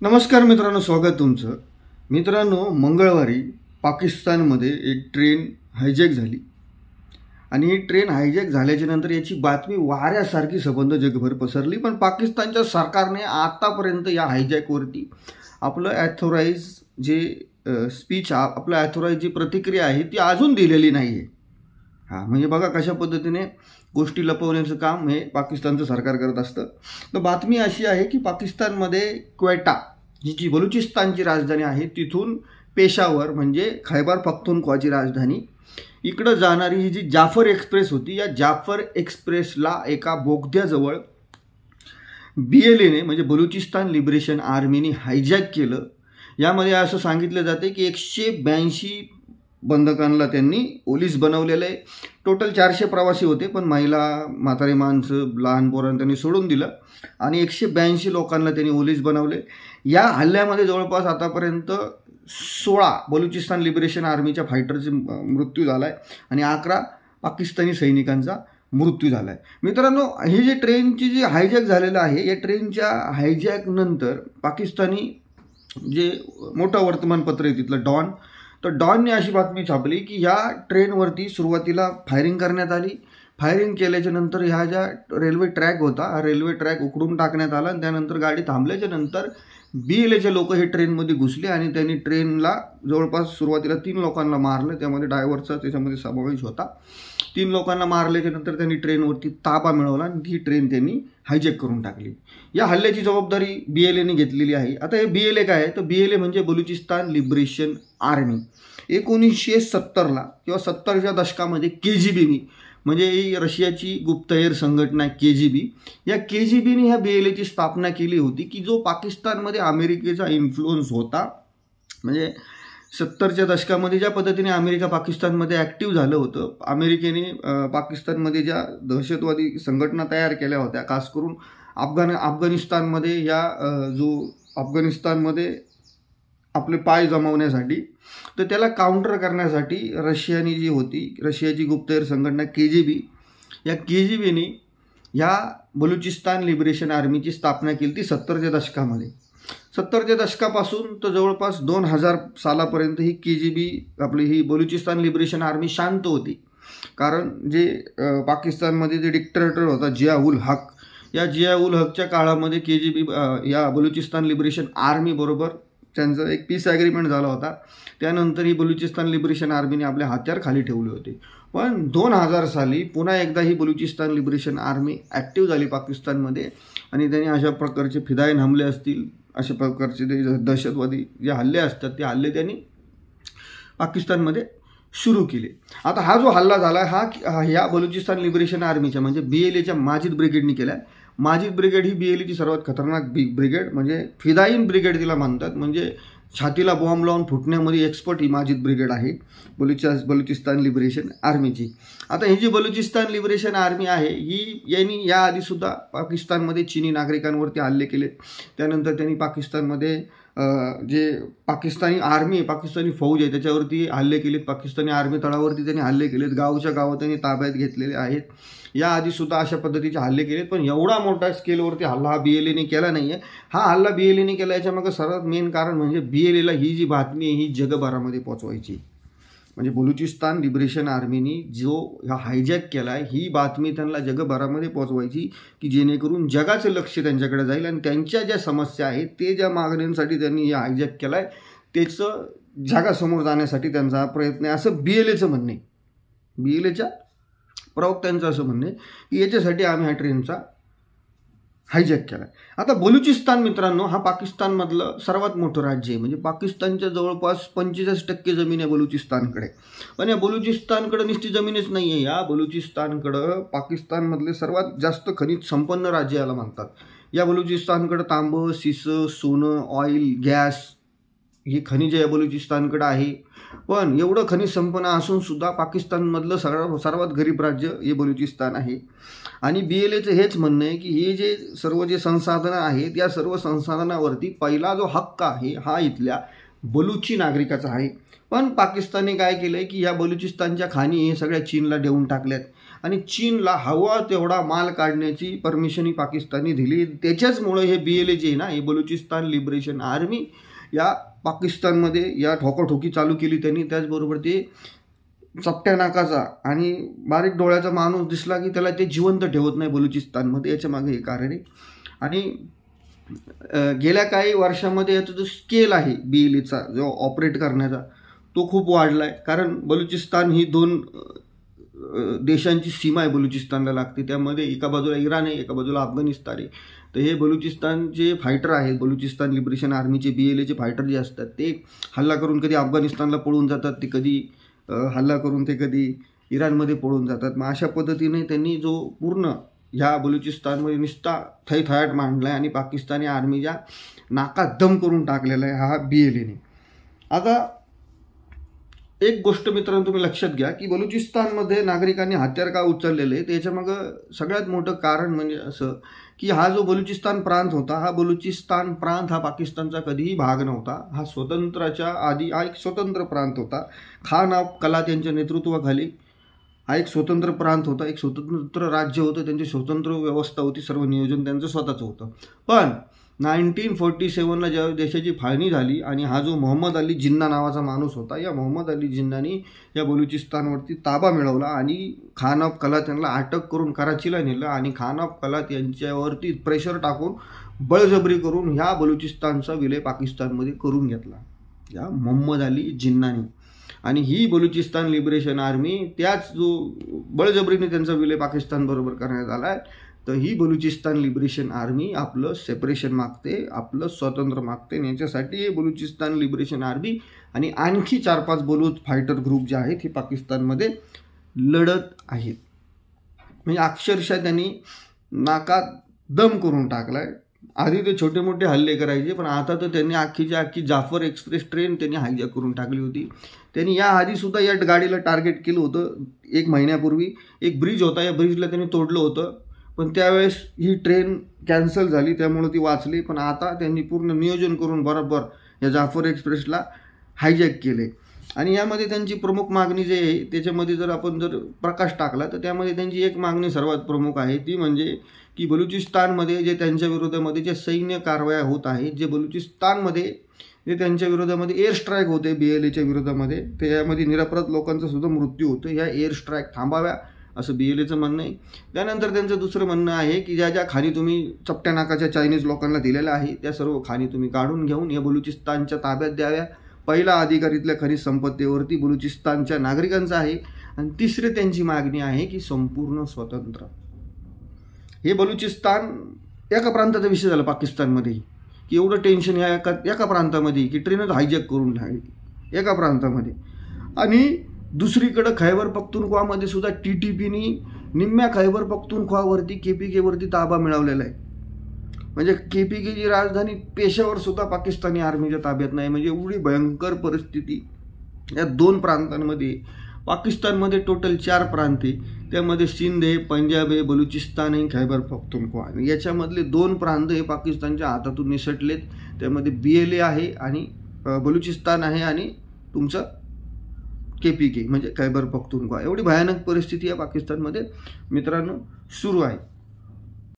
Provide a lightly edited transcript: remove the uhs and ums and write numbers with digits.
नमस्कार मित्रांनो, स्वागत तुमचं. मित्रांनो, मंगळवारी पाकिस्तानमध्ये एक ट्रेन हायजॅक झाली आणि ही ट्रेन हायजॅक झाल्याच्या नंतर याची बातमी वाऱ्यासारखी सबंध जगभर पसरली. पण पाकिस्तानच्या सरकारने आतापर्यंत या हायजॅकवरती आपलं ॲथोराईज जे स्पीच आपलं ॲथोराईज जी प्रतिक्रिया आहे ती अजून दिलेली नाही आहे. म्हणजे बघा कशा पद्धतीने गोष्टी लपवण्याचं काम हे पाकिस्तानचं सरकार करत असतं. तर बातमी अशी आहे की पाकिस्तानमध्ये क्वेटा जी बलुचिस्तानची राजधानी आहे तिथून पेशावर म्हणजे खैबर पख्तूनख्वाची राजधानी इकडं जाणारी ही जी जाफर एक्सप्रेस होती, या जाफर एक्सप्रेसला एका बोगद्याजवळ BLAने म्हणजे बलुचिस्तान लिबरेशन आर्मीने हायजॅक केलं. यामध्ये असं सांगितलं जाते की 182 बंधकांना त्यांनी ओलीस बनवलेलं आहे. टोटल 400 प्रवासी होते, पण महिला, म्हातारी माणसं, लहान पोरांना त्यांनी सोडून दिलं आणि 182 लोकांना त्यांनी ओलीस बनवले. या हल्ल्यामध्ये जवळपास आतापर्यंत 16 बलुचिस्तान लिबरेशन आर्मीच्या फायटरचे मृत्यू झाला आहे आणि 11 पाकिस्तानी सैनिकांचा मृत्यू झाला आहे. मित्रांनो, हे जे ट्रेनची जी हायजॅक झालेलं आहे, या ट्रेनच्या हायजॅकनंतर पाकिस्तानी जे मोठं वर्तमानपत्र आहे तिथलं डॉन, तर डॉनने अशी बातमी छापली की ह्या ट्रेनवरती सुरुवातीला फायरिंग करण्यात आली. फायरिंग केल्याच्या नंतर ह्या ज्या रेल्वे ट्रॅक होता, हा रेल्वे ट्रॅक उखडून टाकण्यात आला आणि त्यानंतर गाडी थांबल्याच्या नंतर BLAचे लोक हे ट्रेनमध्ये घुसले आणि त्यांनी ट्रेनला जवळपास सुरुवातीला 3 लोकांना मारलं. त्यामध्ये ड्रायव्हरचा त्याच्यामध्ये समावेश होता. 3 लोकांना मारल्याच्या नंतर त्यांनी ट्रेनवरती ताबा मिळवला आणि ही ट्रेन त्यांनी हायजॅक करून टाकली. या हल्ल्याची जबाबदारी BLAने घेतलेली आहे. आता हे BLA काय आहे, तर BLA म्हणजे बलुचिस्तान लिबरेशन आर्मी. 1970ला किंवा 70च्या दशकामध्ये KGB म्हणजे ही रशियाची गुप्तहेर संघटना KGB, या KGBने ह्या BLAची स्थापना केली होती की जो पाकिस्तानमध्ये अमेरिकेचा इन्फ्लुअन्स होता. म्हणजे 70च्या दशकामध्ये ज्या पद्धतीने अमेरिका पाकिस्तानमध्ये ॲक्टिव्ह झालं होतं, अमेरिकेने पाकिस्तानमध्ये ज्या दहशतवादी संघटना तयार केल्या होत्या, खास करून अफगाणिस्तानमध्ये अफगाणिस्तानमध्ये आपले पाय जमवण्यासाठी, तर त्याला काउंटर करण्यासाठी रशियानी जी होती, रशियाची गुप्तहेर संघटना KGB, या KGBने ह्या बलुचिस्तान लिबरेशन आर्मीची स्थापना केली ती 70च्या दशकामध्ये. 70च्या दशकापासून तर जवळपास 2000 सालापर्यंत ही KGB आपली ही बलुचिस्तान लिबरेशन आर्मी शांत होती. कारण जे पाकिस्तानमध्ये जे डिक्टेटर होता जिया-उल हक, या जिया-उल हकच्या काळामध्ये KGB या बलुचिस्तान लिबरेशन आर्मीबरोबर त्यांचं एक पीस ॲग्रीमेंट झाला होता. त्यानंतर ही बलुचिस्तान लिबरेशन आर्मीने आपले हत्यार खाली ठेवले होते. पण 2000 साली पुन्हा एकदा ही बलुचिस्तान लिबरेशन आर्मी ॲक्टिव्ह झाली पाकिस्तानमध्ये आणि त्यांनी अशा प्रकारचे फिदाईन हमले असतील, अशा प्रकारचे ते दहशतवादी जे हल्ले असतात ते हल्ले त्यांनी पाकिस्तानमध्ये सुरू केले. आता हा जो हल्ला झाला हा ह्या बलुचिस्तान लिबरेशन आर्मीच्या म्हणजे BLAच्या माजिद ब्रिगेडनी केला आहे. माजिद ब्रिगेड ही BLAची सर्वात खतरनाक ब्रिगेड म्हणजे फिदाईन ब्रिगेड तिला म्हणतात. म्हणजे छातीला बॉम्ब लावून फुटण्यामध्ये एक्सपर्ट ही माजिद ब्रिगेड आहे बलुचिस्तान लिबरेशन आर्मीची. आता ही जी बलुचिस्तान लिबरेशन आर्मी आहे यांनी याआधीसुद्धा पाकिस्तानमध्ये चीनी नागरिकांवरती हल्ले केलेत. त्यानंतर त्यांनी पाकिस्तानमध्ये जे पाकिस्तानी आर्मी पाकिस्तानी फौज आहे त्याच्यावरती हल्ले केलेत. पाकिस्तानी आर्मी तळावरती त्यांनी हल्ले केलेत. गावच्या गावात त्यांनी ताब्यात घेतलेले आहेत. याआधीसुद्धा अशा पद्धतीचे हल्ले केलेत. पण एवढा मोठ्या स्केलवरती हल्ला हा BLAने केला नाही आहे. हा हल्ला BLAने केला याच्यामागं सर्वात मेन कारण म्हणजे BLAला ही जी बातमी आहे ही जगभरामध्ये पोचवायची. म्हणजे बलुचिस्तान लिबरेशन आर्मीनी जो हा हायजॅक केला आहे ही बातमी त्यांना जगभरामध्ये पोचवायची की जेणेकरून जगाचं लक्ष त्यांच्याकडे जाईल आणि त्यांच्या ज्या समस्या आहेत ते ज्या मागण्यांसाठी त्यांनी हे हायजॅक केला आहे त्याचं जगासमोर जाण्यासाठी त्यांचा हा प्रयत्न आहे असं BLAचं म्हणणं आहे. BLAच्या प्रवक्त्यांचं असं म्हणणं आहे की याच्यासाठी आम्ही हा ट्रेनचा हायजॅक केला आहे. आता बलुचिस्तान मित्रांनो हा पाकिस्तानमधलं सर्वात मोठं राज्य आहे. म्हणजे पाकिस्तानच्या जवळपास 45% जमीन आहे बलुचिस्तानकडे. पण या बलुचिस्तानकडे नुसती जमीनच नाही आहे. या बलुचिस्तानकडं पाकिस्तानमधले सर्वात जास्त खनिज संपन्न राज्य याला म्हणतात. या बलुचिस्तानकडं तांबं, शिसं, सोनं, ऑइल, गॅस ही खनिजे या बलुचिस्तानकडं आहे. पण एवढं खनिज संपन्न असून सुद्धा पाकिस्तानमधलं सर्वात गरीब राज्य हे बलुचिस्तान आहे. आणि BLAचं हेच म्हणणं आहे की हे जे सर्व जे संसाधनं आहेत या सर्व संसाधनावरती पहिला जो हक्क आहे हा इथल्या बलुची नागरिकाचा आहे. पण पाकिस्तानने काय केलं आहे की या बलुचिस्तानच्या खाणी हे सगळ्या चीनला देऊन टाकल्यात आणि चीनला हवा तेवढा माल काढण्याची परमिशनही पाकिस्तानने दिली. त्याच्याचमुळं हे BLA जे आहे ना, हे बलुचिस्तान लिबरेशन आर्मी या पाकिस्तानमध्ये या ठोकाठोकी चालू केली त्यांनी. त्याचबरोबर ते चपट्या नाकाचा आणि बारीक डोळ्याचा माणूस दिसला की त्याला ते जिवंत ठेवत नाही बलुचिस्तानमध्ये. याच्या मागे हे कारण आहे. आणि गेल्या काही वर्षामध्ये याचा जो स्केल आहे BLAचा जो ऑपरेट करण्याचा तो खूप वाढला आहे. कारण बलुचिस्तान ही 2 देशांची सीमा आहे बलुचिस्तानला लागते. त्यामध्ये एका बाजूला इराण आहे, एका बाजूला अफगाणिस्तान आहे. तर हे बलुचिस्तानचे फायटर आहेत, बलुचिस्तान लिबरेशन आर्मीचे BLAचे फायटर जे असतात ते हल्ला करून कधी अफगाणिस्तानला पळून जातात, ते कधी हल्ला करून ते कधी इराणमध्ये पळून जातात. मग अशा पद्धतीने त्यांनी जो पूर्ण ह्या बलुचिस्तानमध्ये निस्ता थैथयाट मांडला आहे आणि पाकिस्तानी आर्मीच्या नाकात दम करून टाकलेला आहे हा BLAने. आता एक गोष्ट मित्रांनो तुम्ही लक्षात घ्या की बलुचिस्तानमध्ये नागरिकांनी हत्यार का उचललेले आहे त्याच्यामागं सगळ्यात मोठं कारण म्हणजे असं की हा जो बलुचिस्तान प्रांत होता, हा बलुचिस्तान प्रांत हा पाकिस्तानचा कधीही भाग नव्हता. हा स्वतंत्राच्या आधी हा एक स्वतंत्र प्रांत होता. खान ऑफ कलात यांच्या नेतृत्वाखाली हा एक स्वतंत्र प्रांत होता, एक स्वतंत्र राज्य होतं, त्यांची स्वतंत्र व्यवस्था होती, सर्व नियोजन त्यांचं स्वतःचं होतं. पण 1947ला जेव्हा देशाची फाळणी झाली आणि हा जो मोहम्मद अली जिन्ना नावाचा माणूस होता, या मोहम्मद अली जिन्नानी या बलुचिस्तानवरती ताबा मिळवला आणि खान ऑफ कलात यांना अटक करून कराचीला नेलं आणि खान ऑफ कलात यांच्यावरती प्रेशर टाकून बळजबरी करून ह्या बलुचिस्तानचा विलय पाकिस्तानमध्ये करून घेतला या मोहम्मद अली जिन्नानी. आणि ही बलुचिस्तान लिबरेशन आर्मी त्याच जो बळजबरीने त्यांचा विलय पाकिस्तानबरोबर करण्यात आला आहे, तर ही बलुचिस्तान लिबरेशन आर्मी आपलं सेपरेशन मागते, आपलं स्वातंत्र्य मागते. याच्यासाठी हे बलुचिस्तान लिबरेशन आर्मी आणि आणखी 4-5 बलूच फायटर ग्रुप जे आहेत हे पाकिस्तानमध्ये लढत आहेत. म्हणजे अक्षरशः त्यांनी नाकात दम करून टाकला आहे. आधी ते छोटे मोठे हल्ले करायचे, पण आता तर त्यांनी अख्खीच्या अख्खी जाफर एक्सप्रेस ट्रेन त्यांनी हायजॅक करून टाकली होती. त्यांनी या आधीसुद्धा या गाडीला टार्गेट केलं होतं. 1 महिन्यापूर्वी एक ब्रिज होता, या ब्रिजला त्यांनी तोडलं होतं, पण त्यावेळेस ही ट्रेन कॅन्सल झाली, त्यामुळे ती वाचली. पण आता त्यांनी पूर्ण नियोजन करून बरोबर या जाफर एक्सप्रेसला हायजॅक केले. आणि यामध्ये त्यांची प्रमुख मागणी जे आहे त्याच्यामध्ये जर आपण प्रकाश टाकला तर त्यामध्ये त्यांची एक मागणी सर्वात प्रमुख आहे, ती म्हणजे की बलुचिस्तानमध्ये जे त्यांच्या विरोधामध्ये जे सैन्य कारवाया होत आहेत, जे बलुचिस्तानमध्ये जे त्यांच्या विरोधामध्ये एअर स्ट्राईक होते BLAच्या विरोधामध्ये, त्यामध्ये निरपराध लोकांचा सुद्धा मृत्यू होतो, ह्या एअर स्ट्राईक थांबाव्या असं BLAचं म्हणणं आहे. त्यानंतर त्यांचं दुसरं म्हणणं आहे की ज्या ज्या खाणी तुम्ही चपट्या नाकाच्या चायनीज लोकांना दिलेल्या आहे त्या सर्व खाणी तुम्ही काढून घेऊन या बलुचिस्तानच्या ताब्यात द्याव्या. पहिला अधिकार इथल्या खनिज संपत्तीवरती बलुचिस्तानच्या नागरिकांचा आहे. आणि तिसरी त्यांची मागणी आहे की संपूर्ण स्वतंत्र. हे बलुचिस्तान एका प्रांताचा विषय झाला पाकिस्तानमध्ये की एवढं टेन्शन ह्या एका प्रांतामध्ये की ट्रेनच हायजॅक करून टाकली एका प्रांतामध्ये. आणि दुसरीकडं खैबर पख्तूनख्वामध्ये सुद्धा TTPनी निम्म्या खैबर पख्तूनख्वावरती KPKवरती ताबा मिळवलेला आहे. म्हणजे KPKची राजधानी पेशावर सुद्धा पाकिस्तानी आर्मीच्या ताब्यात नाही. म्हणजे एवढी भयंकर परिस्थिती या 2 प्रांतांमध्ये. पाकिस्तानमध्ये टोटल 4 प्रांत आहे, त्यामध्ये सिंध आहे, पंजाब आहे, बलुचिस्तान आहे, खैबर पख्तूनख्वा. याच्यामधले 2 प्रांत हे पाकिस्तानच्या हातातून निसटलेत. त्यामध्ये BLA आहे आणि बलुचिस्तान आहे आणि तुमचं KPK म्हणजे खैबर पख्तूनख्वा. एवढी भयानक परिस्थिती या पाकिस्तानमध्ये मित्रांनो सुरू आहे.